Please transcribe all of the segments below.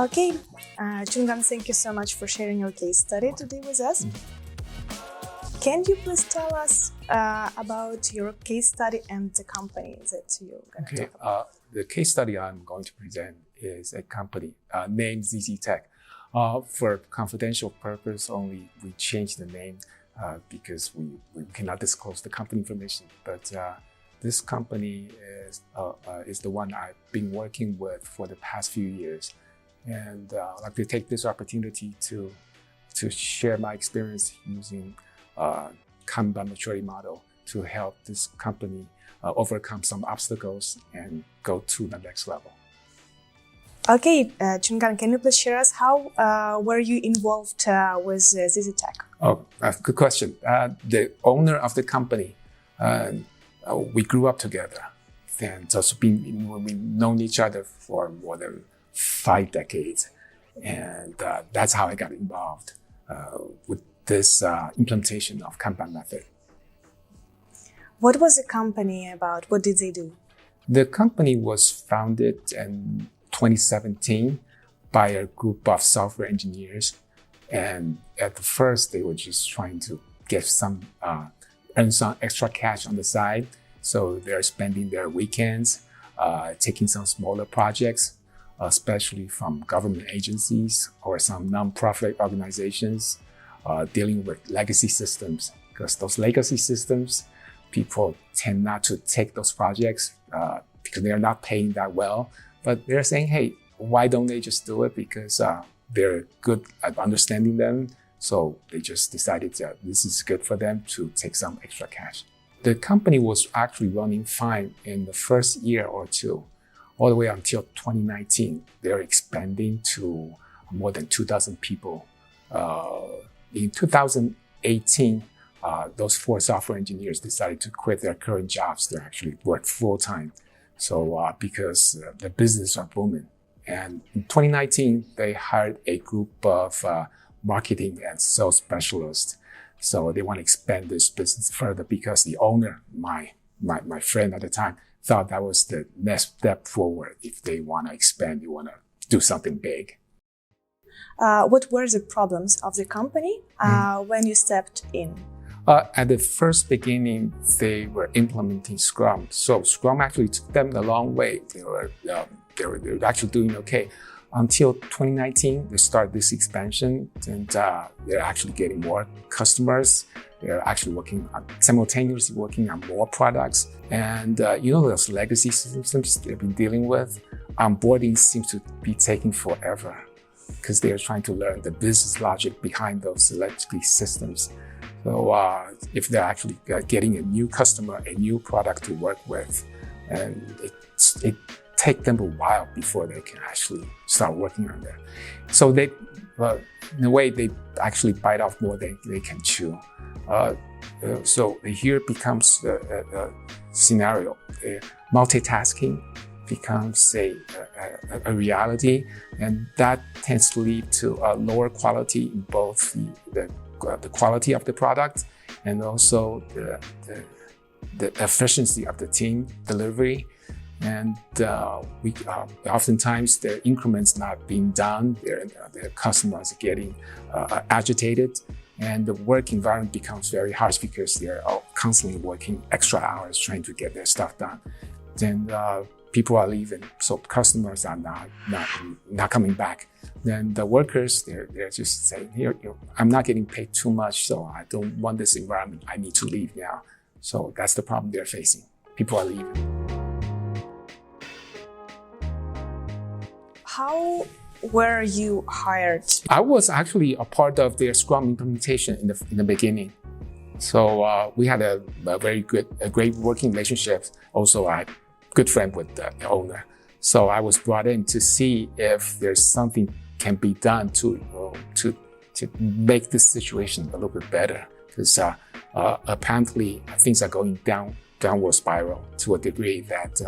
Okay, Chungan, thank you so much for sharing your case study today with us. Can you please tell us about your case study and the company that you're going to talk about? The case study I'm going to present is a company named ZZTech. For confidential purpose only, we changed the name because we cannot disclose the company information. But this company is the one I've been working with for the past few years. And I'd like to take this opportunity to share my experience using Kanban Maturity Model to help this company overcome some obstacles and go to the next level. Okay, Chungan, can you please share us how were you involved with ZZTech? Oh, good question. The owner of the company, we grew up together, and also we've known each other for more than 5 decades, and that's how I got involved with this implementation of Kanban Method. What was the company about? What did they do? The company was founded in 2017 by a group of software engineers, and at the first they were just trying to get earn some extra cash on the side. So they're spending their weekends taking some smaller projects, especially from government agencies or some nonprofit organizations, dealing with legacy systems. Because those legacy systems, people tend not to take those projects because they're not paying that well. But they're saying, hey, why don't they just do it? Because they're good at understanding them. So they just decided that this is good for them to take some extra cash. The company was actually running fine in the first year or two, all the way until 2019. They're expanding to more than 2,000 people. In 2018, those 4 software engineers decided to quit their current jobs. They actually work full-time. So because the business are booming. And in 2019, they hired a group of marketing and sales specialists. So they want to expand this business further because the owner, my friend at the time, thought that was the next step forward. If they want to expand, you want to do something big. What were the problems of the company when you stepped in? At the first beginning, they were implementing Scrum. So Scrum actually took them a long way. They were actually doing okay. Until 2019, they started this expansion, and they're actually getting more customers. They're actually simultaneously working on more products. And those legacy systems they've been dealing with, onboarding seems to be taking forever because they're trying to learn the business logic behind those legacy systems. So if they're actually getting a new customer, a new product to work with, and it take them a while before they can actually start working on that. So in a way, they actually bite off more than they can chew. So here becomes a scenario. Multitasking becomes a reality, and that tends to lead to a lower quality in both the quality of the product and also the efficiency of the team delivery. And oftentimes the increments not being done, their customers are getting agitated, and the work environment becomes very harsh because they're constantly working extra hours trying to get their stuff done. Then people are leaving, so customers are not coming back. Then the workers, they're just saying, here, I'm not getting paid too much, so I don't want this environment. I need to leave now. So that's the problem they're facing. People are leaving. How were you hired? I was actually a part of their Scrum implementation in the beginning. So we had a great working relationship. Also, I'm a good friend with the owner. So I was brought in to see if there's something can be done to make this situation a little bit better. Because apparently things are going downward spiral to a degree that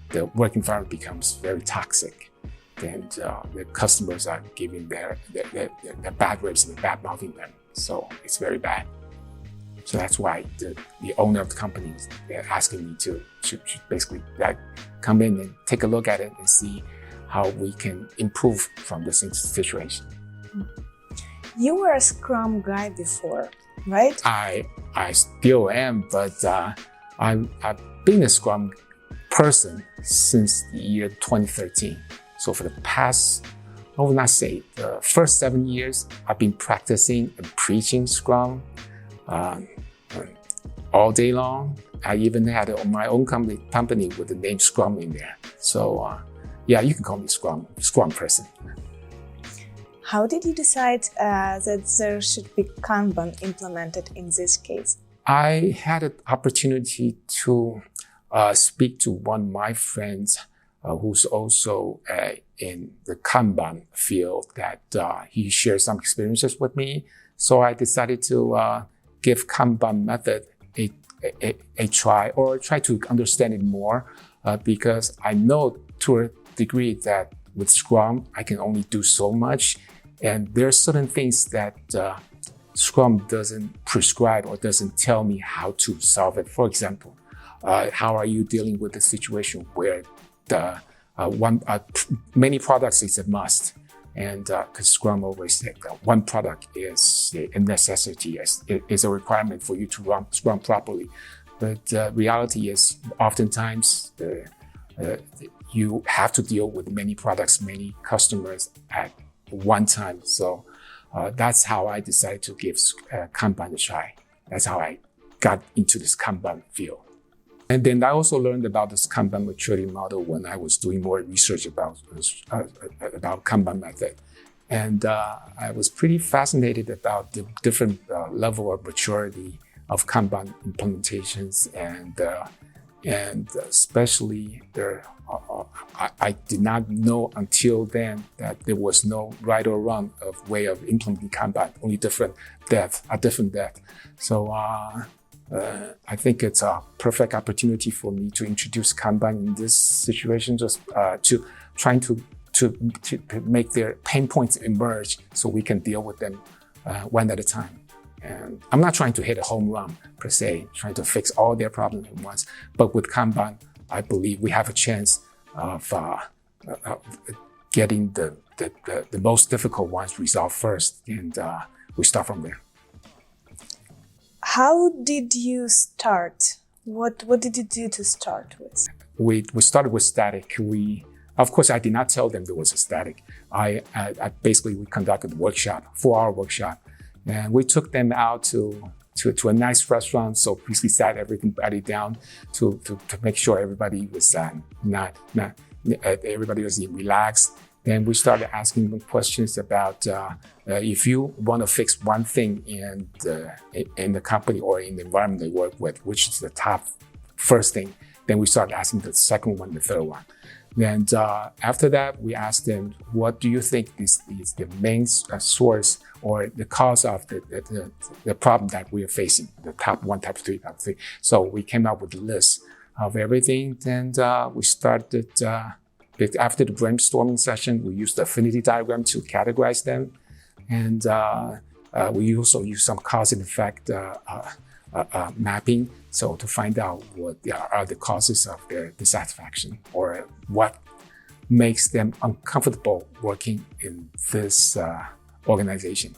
the work environment becomes very toxic. And the customers are giving their bad rates and bad mouthing them. So it's very bad. So that's why the owner of the company is asking me to basically come in and take a look at it and see how we can improve from this situation. You were a Scrum guy before, right? I still am, but I've been a Scrum person since the year 2013. So for the past, I would not say the first 7 years, I've been practicing and preaching Scrum all day long. I even had my own company with the name Scrum in there. So yeah, you can call me Scrum person. How did you decide that there should be Kanban implemented in this case? I had an opportunity to speak to one of my friends who's also in the Kanban field, that he shared some experiences with me. So I decided to give Kanban Method a try, or try to understand it more, because I know to a degree that with Scrum, I can only do so much. And there are certain things that Scrum doesn't prescribe or doesn't tell me how to solve it. For example, how are you dealing with a situation where the many products is a must? And because Scrum always said that one product is a necessity, is a requirement for you to run Scrum properly. But reality is oftentimes you have to deal with many products, many customers at one time. So that's how I decided to give Kanban a try. That's how I got into this Kanban field. And then I also learned about this Kanban Maturity Model when I was doing more research about Kanban Method. And I was pretty fascinated about the different level of maturity of Kanban implementations, and especially I did not know until then that there was no right or wrong of way of implementing Kanban, only different depth. So I think it's a perfect opportunity for me to introduce Kanban in this situation, just to trying to make their pain points emerge so we can deal with them one at a time. And I'm not trying to hit a home run per se, trying to fix all their problems at once. But with Kanban, I believe we have a chance of getting the most difficult ones resolved first, and we start from there. How did you start? What did you do to start with? We started with static. Of course, I did not tell them there was a static. I basically, we conducted a workshop, 4-hour workshop, and we took them out to a nice restaurant. So basically sat everybody down to make sure everybody was everybody was relaxed. Then we started asking them questions about if you want to fix one thing in the company or in the environment they work with, which is the top first thing. Then we started asking the second one, the third one. And after that, we asked them, what do you think is the main source or the cause of the problem that we are facing, the top 1, top 3, top 3. So we came up with a list of everything, and we started, after the brainstorming session, we used the affinity diagram to categorize them. And we also used some cause and effect mapping, so to find out what are the causes of their dissatisfaction, or what makes them uncomfortable working in this organization.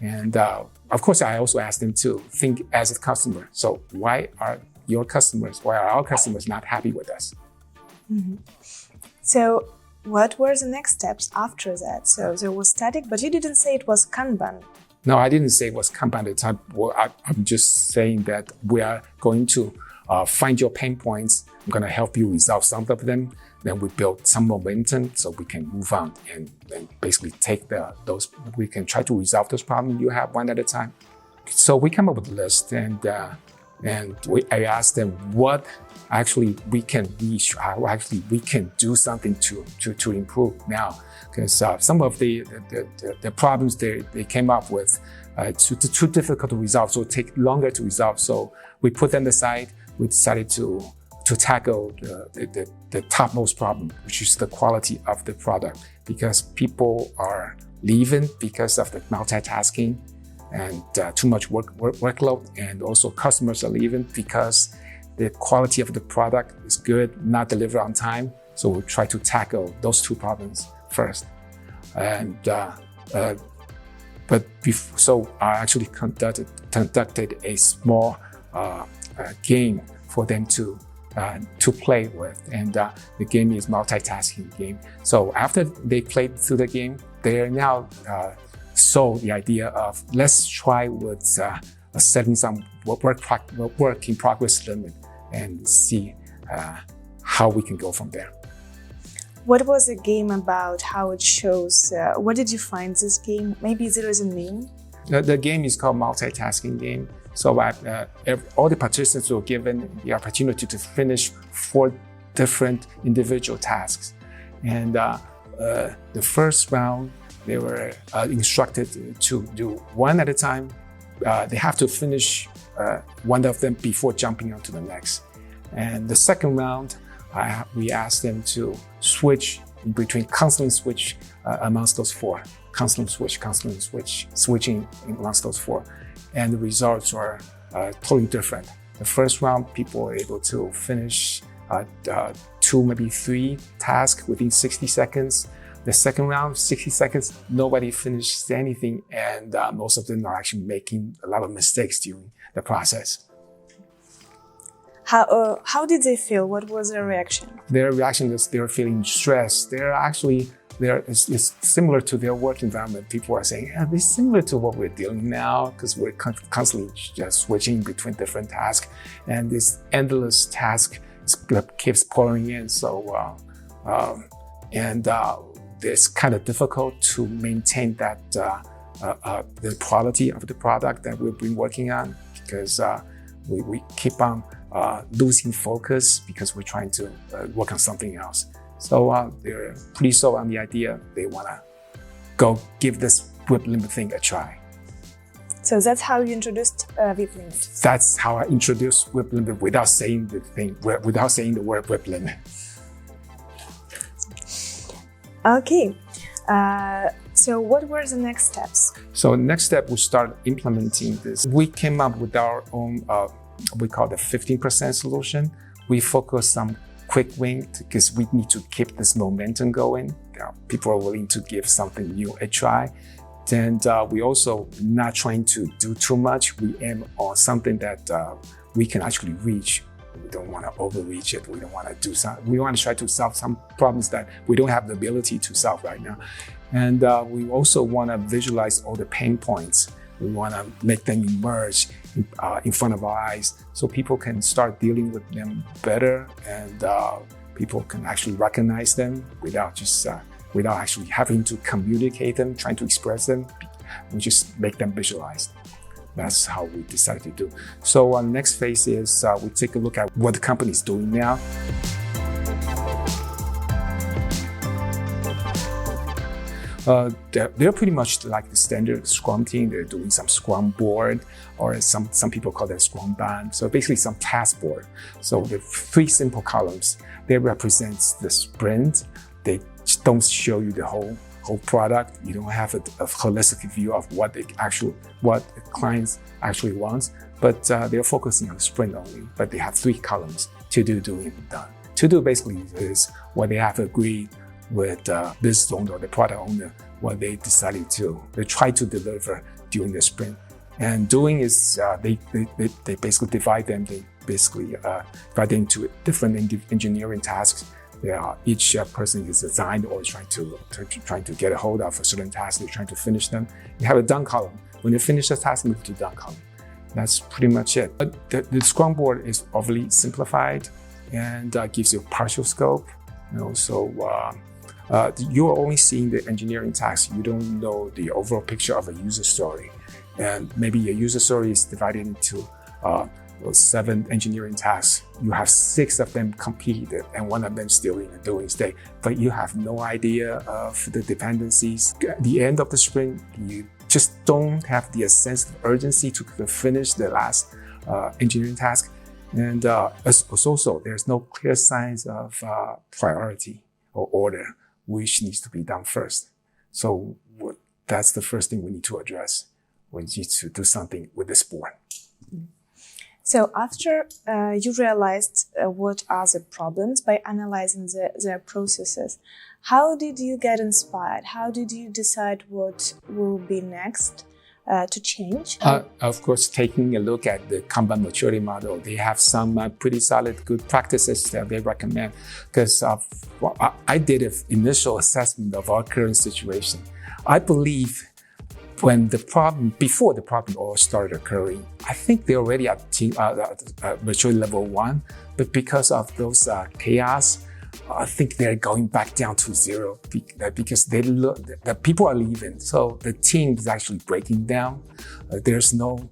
And of course, I also asked them to think as a customer. So why are our customers not happy with us? Mm-hmm. So what were the next steps after that? So there was static, but you didn't say it was Kanban. No, I didn't say it was Kanban at the time. Well, I'm just saying that we are going to find your pain points. I'm going to help you resolve some of them. Then we build some momentum so we can move on and basically take we can try to resolve those problems you have one at a time. So we come up with a list, and I asked them what actually we can reach, how actually we can do something to improve now. Because some of the problems they came up with too difficult to resolve, so it take longer to resolve. So we put them aside. We decided to tackle the topmost problem, which is the quality of the product, because people are leaving because of the multitasking and too much workload, and also customers are leaving because the quality of the product is good, not delivered on time, So we'll try to tackle those two problems first. And so I actually conducted a small game for them to play with, and the game is multitasking game. So after they played through the game, they are now sold the idea of let's try with setting some work in progress limit and see how we can go from there. What was the game about? How it shows? What did you find this game? Maybe there is a name? The game is called Multitasking game. So all the participants were given the opportunity to finish 4 different individual tasks. And the first round, they were instructed to do one at a time. They have to finish one of them before jumping on to the next. And the second round, we asked them to switch in between, constantly switch amongst those 4. Constantly switch, switching amongst those 4. And the results were totally different. The first round, people were able to finish 2, maybe 3 tasks within 60 seconds. The second round, 60 seconds, nobody finished anything, and most of them are actually making a lot of mistakes during the process. How did they feel? What was their reaction? Their reaction is they're feeling stressed. It's similar to their work environment. People are saying, yeah, it's similar to what we're dealing now, because we're constantly just switching between different tasks, and this endless task keeps pouring in. So, it's kind of difficult to maintain that the quality of the product that we've been working on, because we keep on losing focus because we're trying to work on something else. So they're pretty sold on the idea. They want to go give this whip limit thing a try. So that's how you introduced whip limit? That's how I introduced whip limit without saying the word whip limit. Okay. So what were the next steps? So next step, we start implementing this. We came up with our own, we call the 15% solution. We focus on quick win because we need to keep this momentum going. People are willing to give something new a try. And we also not trying to do too much. We aim on something that we can actually reach. We don't want to overreach it. We don't want to do something. We want to try to solve some problems that we don't have the ability to solve right now. And we also want to visualize all the pain points. We want to make them emerge in front of our eyes so people can start dealing with them better, and people can actually recognize them without actually having to communicate them, trying to express them. We just make them visualized. That's how we decided to do. So our next phase is we take a look at what the company is doing now. They're pretty much like the standard Scrum team. They're doing some Scrum board, or some people call that Scrum band. So basically some task board. So the 3 simple columns, they represent the sprint. They don't show you the whole product. You don't have a holistic view of what the clients actually wants, but they're focusing on the sprint only. But they have 3 columns: to do, doing, done. To do basically is what they have agreed with business owner or the product owner, what they decided they try to deliver during the sprint. And doing is they basically divide them. They basically divide into different engineering tasks. Each person is assigned or trying to get a hold of a certain task. They're trying to finish them. You have a done column. When you finish the task, move to done column. That's pretty much it. But the Scrum board is overly simplified and gives you a partial scope. So you're only seeing the engineering tasks. You don't know the overall picture of a user story. And maybe your user story is divided into 7 engineering tasks. You have 6 of them completed and 1 of them still in the doing state, but you have no idea of the dependencies. At the end of the sprint, you just don't have the sense of urgency to finish the last engineering task. And also, there's no clear signs of priority or order, which needs to be done first. So that's the first thing we need to address. We need to do something with this board. So after you realized what are the problems by analyzing their processes, how did you get inspired? How did you decide what will be next to change? Of course, taking a look at the Kanban Maturity Model, they have some pretty solid good practices that they recommend. Because I did an initial assessment of our current situation. I believe before the problem all started occurring, I think they're already at maturity level 1, but because of those chaos, I think they're going back down to 0 because the people are leaving. So the team is actually breaking down. There's no,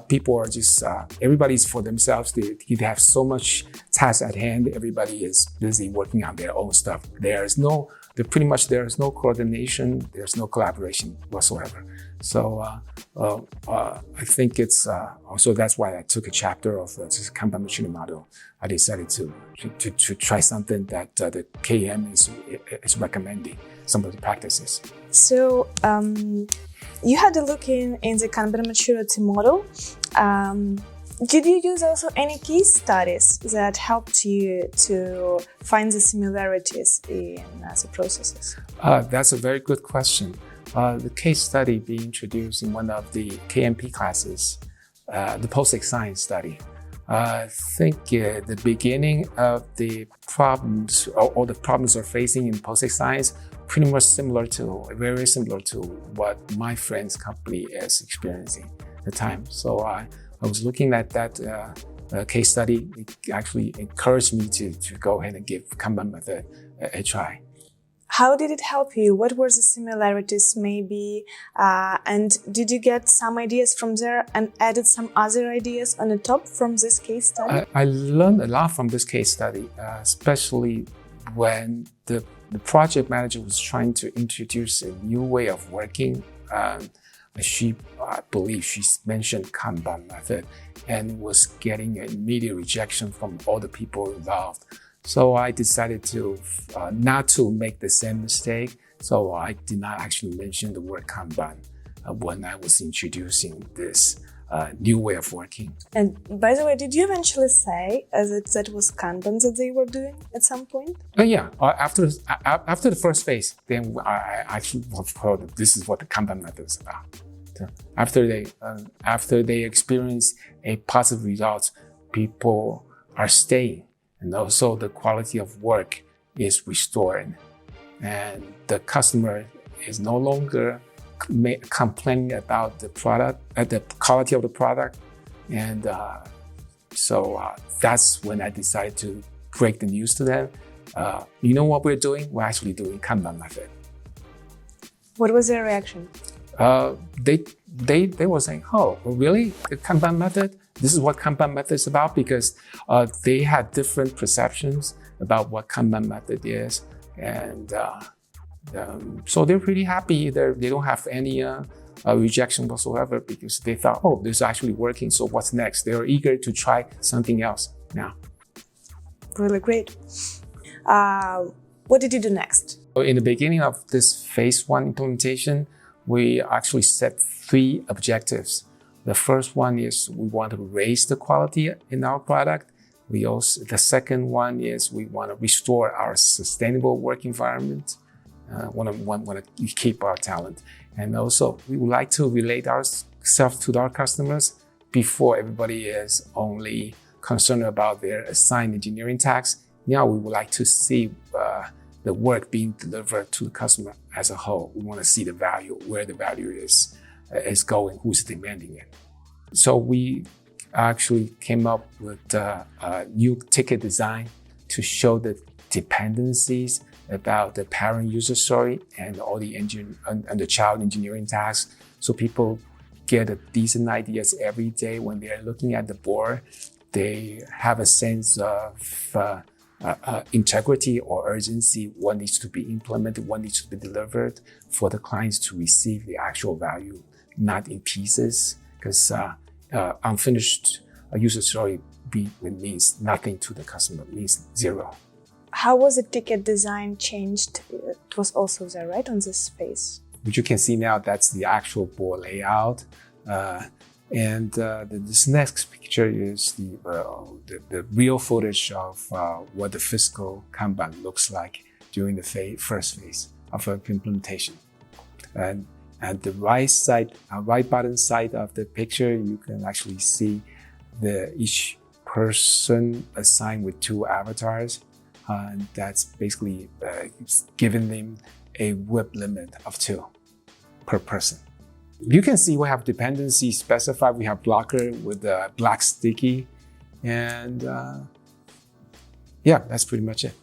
people are just, everybody's for themselves. They have so much tasks at hand. Everybody is busy working on their own stuff. There's no coordination. There's no collaboration whatsoever. So I think it's also that's why I took a chapter of this Kanban Maturity Model. I decided to try something that the KM is recommending, some of the practices. So you had a look in the Kanban Maturity Model. Did you use also any case studies that helped you to find the similarities in the processes? That's a very good question. The case study being introduced in one of the KMP classes, the POSIX science study. I think the beginning of the problems, or the problems we're facing in POSIX science, pretty much very similar to what my friend's company is experiencing at the time. So I was looking at that case study. It actually encouraged me to go ahead and give Kanban Method a try. How did it help you? What were the similarities maybe? And did you get some ideas from there and added some other ideas on the top from this case study? I learned a lot from this case study, especially when the project manager was trying to introduce a new way of working. I believe she mentioned Kanban Method and was getting immediate rejection from all the people involved. So I decided not to make the same mistake. So I did not actually mention the word Kanban when I was introducing this new way of working. And by the way, did you eventually say that was Kanban that they were doing at some point? Yeah. After the first phase, then I actually thought that this is what the Kanban method is about. So after they experience a positive result, people are staying. And also the quality of work is restored. And the customer is no longer complaining about the product, the quality of the product. And so that's when I decided to break the news to them. You know what we're doing? We're actually doing Kanban Method. What was their reaction? They were saying, oh, really? The Kanban Method? This is what Kanban Method is about, because they had different perceptions about what Kanban Method is. And so they're pretty happy. They don't have any rejection whatsoever, because they thought, oh, this is actually working. So what's next? They're eager to try something else now. Really great. What did you do next? In the beginning of this phase 1 implementation, we actually set 3 objectives. The first one is we want to raise the quality in our product. The second one is we want to restore our sustainable work environment. Want to keep our talent. And also, we would like to relate ourselves to our customers before everybody is only concerned about their assigned engineering tasks. Now we would like to see the work being delivered to the customer as a whole. We want to see the value, where the value is going, who's demanding it. So we actually came up with a new ticket design to show the dependencies about the parent user story and all the and the child engineering tasks, so people get a decent ideas every day when they're looking at the board. They have a sense of integrity or urgency, what needs to be implemented, what needs to be delivered for the clients to receive the actual value, not in pieces, because unfinished user story means nothing to the customer, means 0. How was the ticket design changed? It was also there, right, on this space? Which you can see now, that's the actual board layout. And this next picture is the real footage of what the physical Kanban looks like during the first phase of implementation. And at the right bottom side of the picture, you can actually see each person assigned with 2 avatars. And that's basically giving them a whip limit of 2 per person. You can see we have dependency specified. We have blocker with a black sticky. And yeah, that's pretty much it.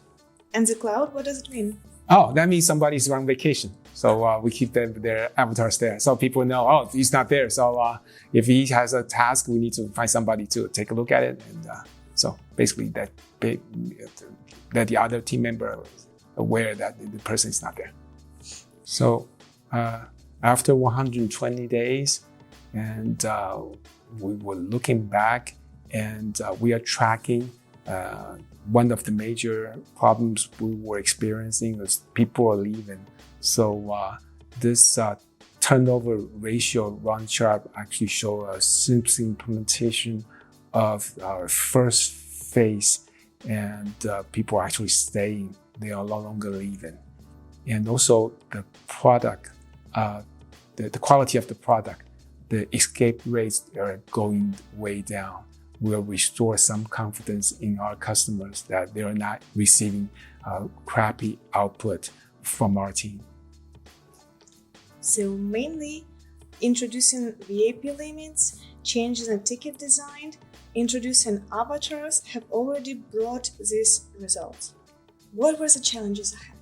And the cloud, what does it mean? Oh, that means somebody's on vacation. So we keep their avatars there. So people know, oh, he's not there. So if he has a task, we need to find somebody to take a look at it. And so basically that the other team member is aware that the person is not there. So after 120 days, and we were looking back, and we are tracking one of the major problems we were experiencing was people are leaving. So this turnover ratio run chart actually show a simple implementation of our first phase, and people are actually staying. They are no longer leaving. And also the product, the quality of the product, the escape rates are going way down. We'll restore some confidence in our customers that they are not receiving crappy output from our team. So mainly introducing VIP limits, changes in ticket design, introducing avatars have already brought these results. What were the challenges ahead?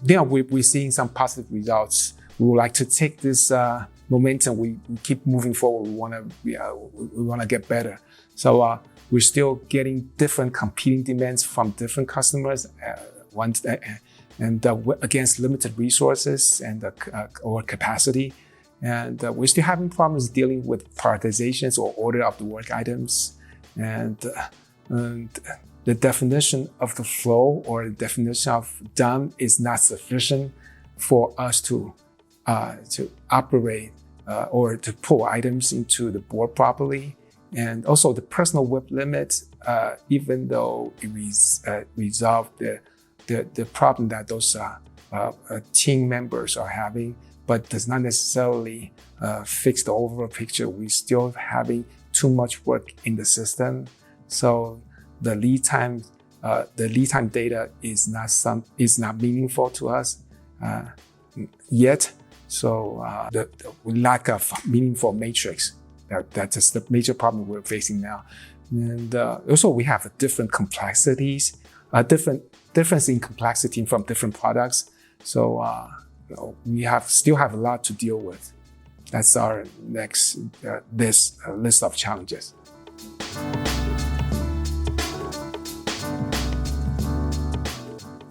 Yeah, we're seeing some positive results. We would like to take this momentum. We keep moving forward. We want to get better. So we're still getting different competing demands from different customers, against limited resources and or capacity. And we're still having problems dealing with prioritizations or order of the work items. And the definition of the flow or the definition of done is not sufficient for us to operate or to pull items into the board properly. And also the personal whip limit, even though it resolved the problem that those team members are having, but does not necessarily fix the overall picture. We're still having too much work in the system. So the lead time data is not meaningful to us yet. So the lack of meaningful matrix, that's just the major problem we're facing now. And also we have different complexities, difference in complexity from different products. So we still have a lot to deal with. That's our next list of challenges.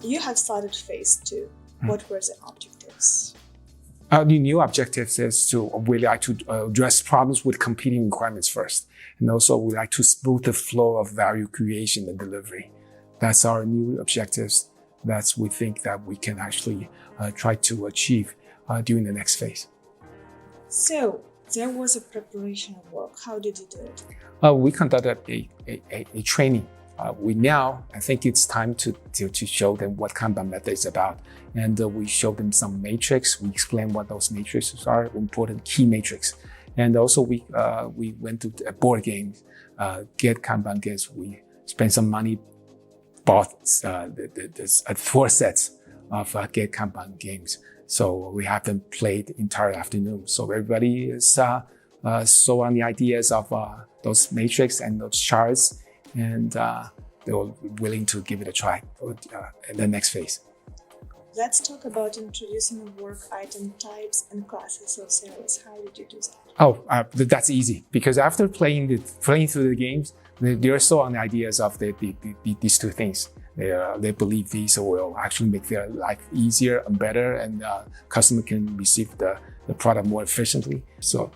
You have started phase 2. What were the objectives? The new objectives is we like to address problems with competing requirements first. And also we like to smooth the flow of value creation and delivery. That's our new objectives. That's we think that we can actually try to achieve during the next phase. So there was a preparation of work. How did you do it? We conducted a training. I think it's time to show them what Kanban Method is about. And we showed them some matrix. We explained what those matrices are, important key matrix. And also we went to a board game, Get Kanban games. We spent some money, bought 4 sets of Get Kanban games. So we have them played the entire afternoon. So everybody is so on the ideas of those matrix and those charts. And they were willing to give it a try in the next phase. Let's talk about introducing work item types and classes of service. How did you do that? Oh, that's easy, because after playing through the games, they're so on the ideas of these 2 things. They believe these will actually make their life easier and better, and customer can receive the product more efficiently. So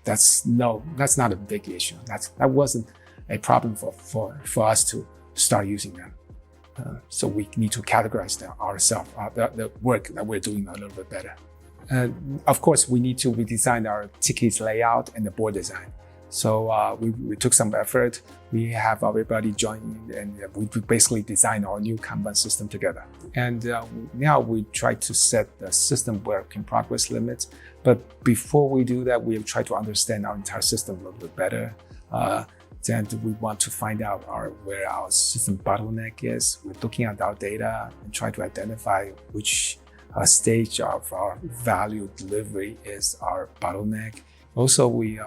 that's not a big issue. That wasn't a problem for us to start using them. So we need to categorize ourselves, the work that we're doing a little bit better. Of course, we need to redesign our tickets layout and the board design. So we took some effort. We have everybody join and we basically design our new Kanban system together. And now we try to set the system work in progress limits. But before we do that, we try to understand our entire system a little bit better. Then we want to find out where our system bottleneck is. We're looking at our data and try to identify which stage of our value delivery is our bottleneck. Also, we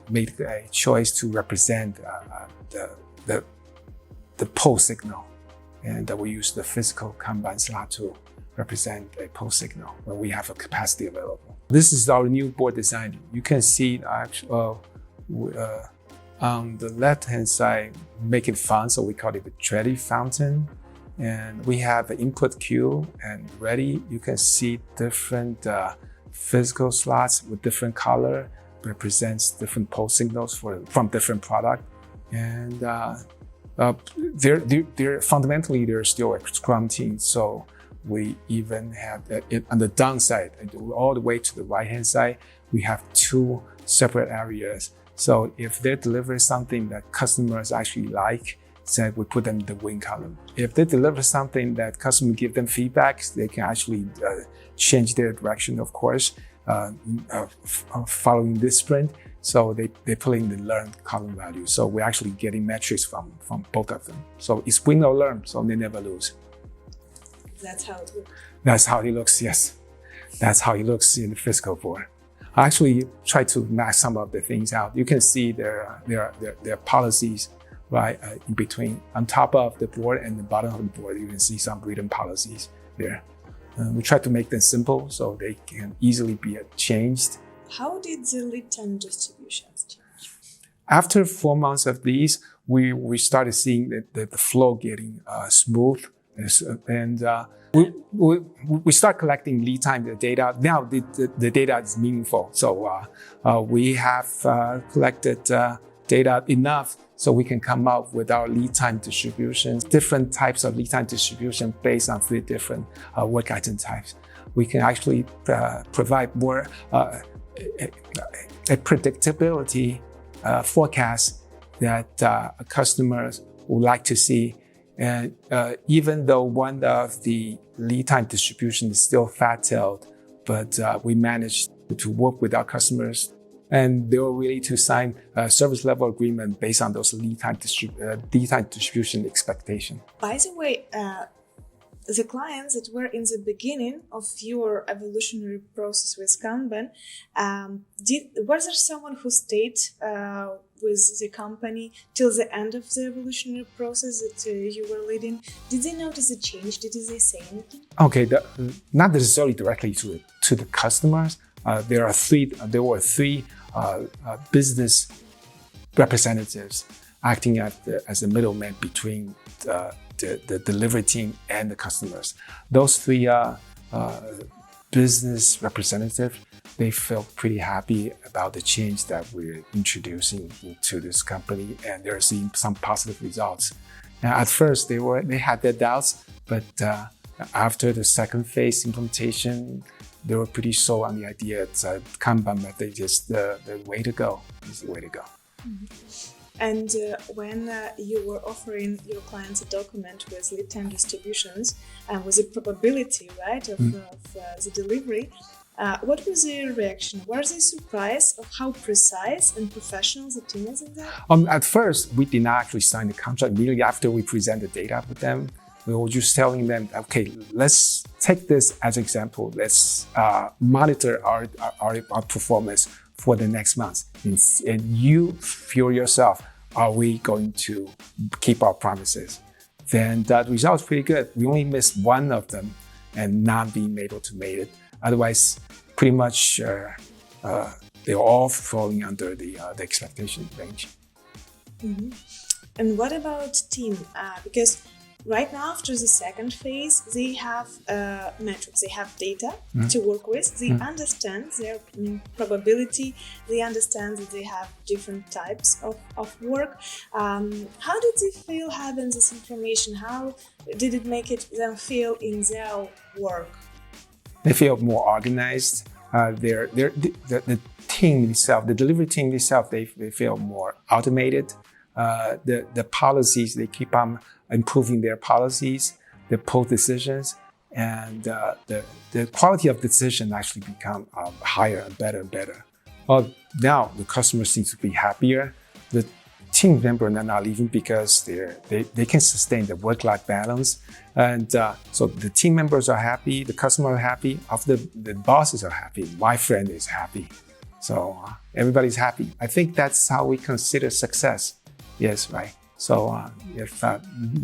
made a choice to represent the pulse signal, and we use the physical Kanban slot to represent a pulse signal when we have a capacity available. This is our new board design. You can see actually on the left-hand side, make it fun, so we call it the Ready fountain. And we have an input queue and ready. You can see different physical slots with different color, represents different pulse signals from different product. And they're fundamentally, they're still a Scrum team. So we even have it on the downside, and all the way to the right-hand side, we have two separate areas. So if they deliver something that customers actually like, so we put them in the win column. If they deliver something that customers give them feedback, they can actually change their direction, of course, following this sprint. So they put in the learn column value. So we're actually getting metrics from both of them. So it's win or learn, so they never lose. That's how it looks. That's how it looks, yes. That's how it looks in the physical board. I actually try to match some of the things out. You can see their policies right in between. On top of the board and the bottom of the board, you can see some written policies there. We try to make them simple so they can easily be changed. How did the lead time distributions change? After 4 months of these, we started seeing the flow getting smooth. And we start collecting lead time data. Now the data is meaningful. So we have collected data enough so we can come up with our lead time distributions, different types of lead time distribution based on 3 different work item types. We can actually provide more a predictability forecast that customers would like to see. And even though one of the lead time distribution is still fat-tailed, but we managed to work with our customers, and they were willing to sign a service level agreement based on those lead time distribution expectation. By the way, the clients that were in the beginning of your evolutionary process with Kanban, was there someone who stayed with the company till the end of the evolutionary process that you were leading? Did they notice a change? Did they say anything? Okay, not necessarily directly to the customers. There were three business representatives acting as a middleman between the delivery team and the customers. Those 3 business representatives, they felt pretty happy about the change that we're introducing into this company, and they're seeing some positive results. Now, at first, they had their doubts, but after the second phase implementation, they were pretty sold on the idea that Kanban Method is the way to go. Is the way to go. Mm-hmm. And when you were offering your clients a document with lead time distributions and with the probability, right, of the delivery, what was their reaction? Were they surprised of how precise and professional the team is in that? At first, we did not actually sign the contract. Immediately after we present the data with them, we were just telling them, okay, let's take this as an example. Let's monitor our performance for the next month. And you feel yourself, are we going to keep our promises? Then that result's pretty good. We only missed one of them and not being able to make it. Otherwise, pretty much they're all falling under the expectation range. Mm-hmm. And what about team? Because right now, after the second phase, they have metrics, they have data to work with, they understand their probability, they understand that they have different types of work. How did they feel having this information? How did it make them feel in their work? They feel more organized. The team itself, the delivery team itself, they feel more automated. The policies, they keep on improving their policies, the post decisions, and the quality of decision actually become higher and better and better. Now the customers seem to be happier. The team members are not leaving because they can sustain the work-life balance, and so the team members are happy, the customers are happy, the bosses are happy, my friend is happy, so everybody's happy. I think that's how we consider success. Yes, right. So if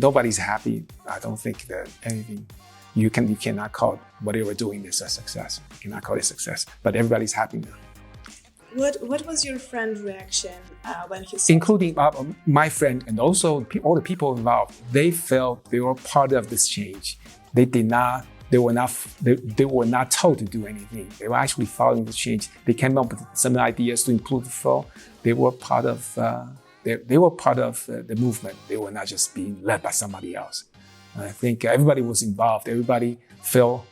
nobody's happy, I don't think that anything you cannot call what you were doing is a success. You cannot call it success, but everybody's happy now. What was your friend's reaction when he saw? Including my friend and also all the people involved, they felt they were part of this change. They were not told to do anything. They were actually following the change. They came up with some ideas to improve the flow. They were part of the movement. They were not just being led by somebody else. I think everybody was involved. Everybody felt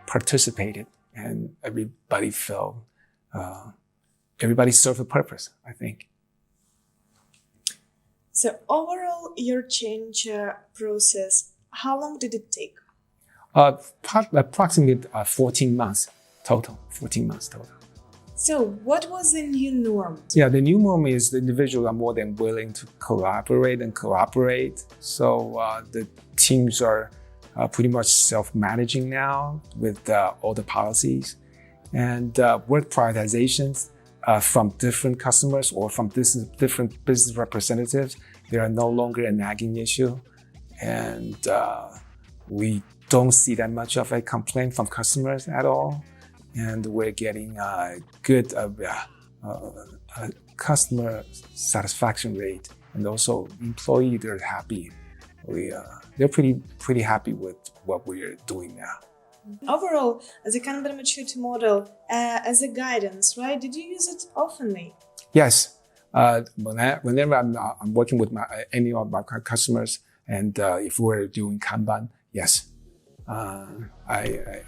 participated, and everybody felt. Everybody served a purpose, I think. So overall, your change process, how long did it take? Approximately 14 months total. 14 months total. So what was the new norm? Yeah, the new norm is the individuals are more than willing to collaborate and cooperate. So the teams are pretty much self-managing now with all the policies. And work prioritizations from different customers or from different business representatives, they are no longer a nagging issue. And we don't see that much of a complaint from customers at all. And we're getting a good customer satisfaction rate. And also employee, they're happy. They're pretty happy with what we're doing now. Overall, as a Kanban Maturity Model, as a guidance, right? Did you use it oftenly? Yes. Whenever I'm working with any of my customers, and if we're doing Kanban, yes, I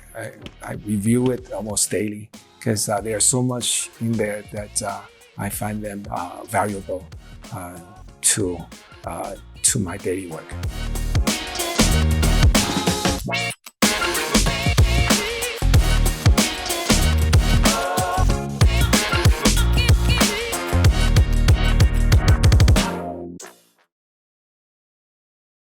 review it almost daily because there's so much in there that I find them valuable to my daily work.